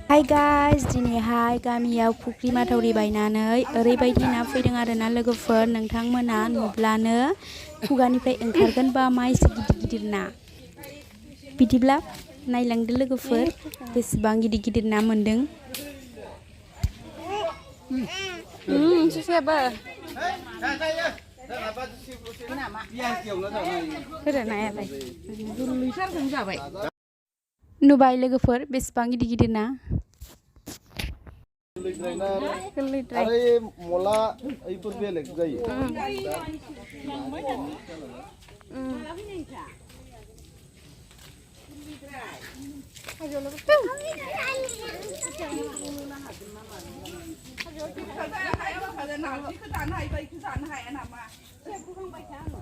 Hi guys, दिनैहाय गामियाव फुख्रि माथावरि बायनानै ओरैबायदि ना फैदों आरोना लोगोफोर नोंथांमोना नुब्लानो खुगानिफ्राय ओंखारगोन बा माइसि गिदिर गिदिर ना बिदिब्ला नायलांदो लोगोफोर बेसेबां गिदिर गिदिर ना मोनदों सुसेबो नुबाय लोगोफोर बेसेबां गिदिर गिदिर ना आरे मला এইপর বেলেগ যাই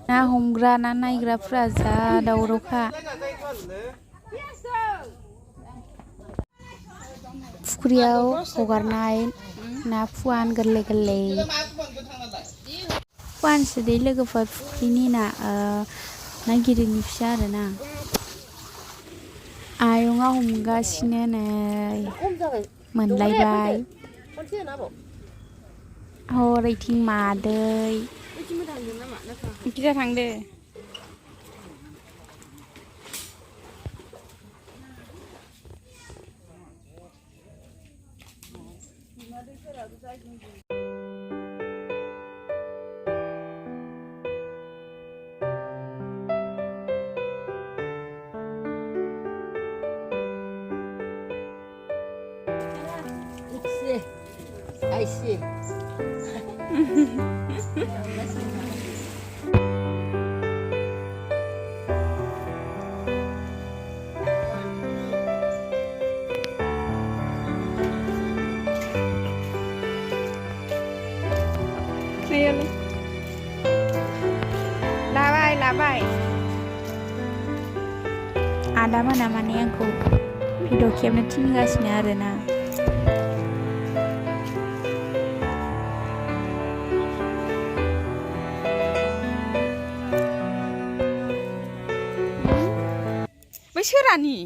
ना हमग्रा ना नायग्राफ्रा जा दावरावखा फुख्रियाव हगारनाय ना फुवान गोरलै गोरलै फुवानसो दै लोगोफोर फुख्रिनि ना गिदिरनि फिसा आरोना आयंआ हमगासिनो नै मोनलायबाय हरैथिं मादै थांदो I see. लाबाय आदा मोना माने आंखौ भिडिअ खेबनो थिनगासिनो आरोना बै सोरानि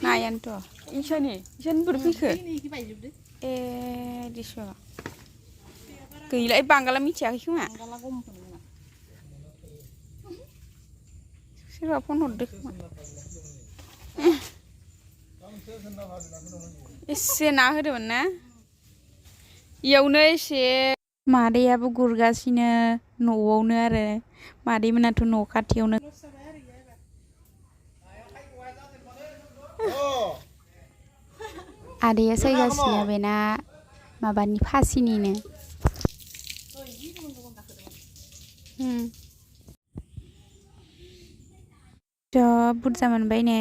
नायानोथ' इसोरनि बोरै फैखो ए दिस' गैला बांगाला मिथियाखै खोमा सोरबा फन हरदो खोमा एसे ना होदोंमोन ना इयावनो एसे मादैयाबो गुरगासिनो न'आवनो आरो मादैमोनाथ' न' खाथियावनो आदैया सायगासिनो बेना माबानि फासिनिनो जब बुरजा मोनबाय नै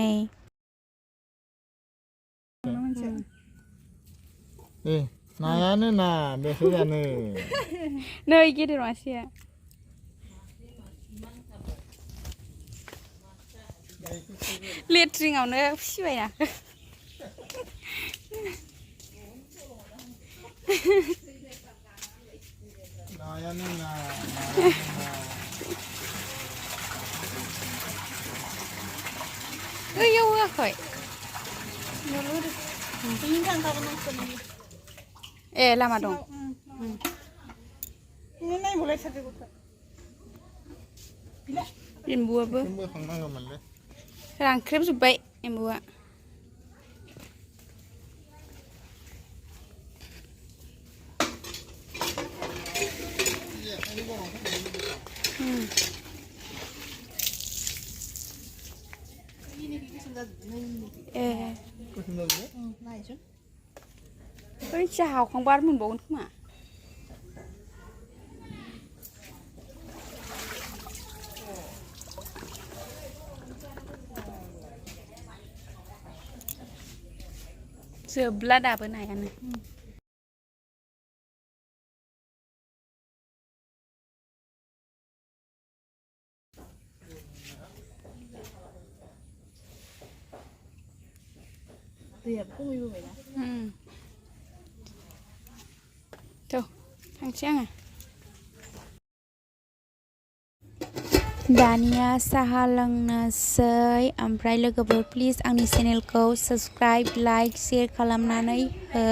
नायानो ना बेसेयानो नै गेदेर मासेया लेट्रिंआवनो फिसिबाय ना नायानो ना ओइयाव होआखै ए लामा दं एम्बुआबो रानख्रेबजोब्बाय एम्बुआ बै जाहावखांबा आरो मोनबावगोन खोमा जोबला दाबो नायानो थ' थांसै आङो दानिया साहा लोंनोसै। ओमफ्राय लोगोफोर प्लिज आंनि चेनेलखौ साबस्क्राइब, लाइक, शेयार खालामनानै हो।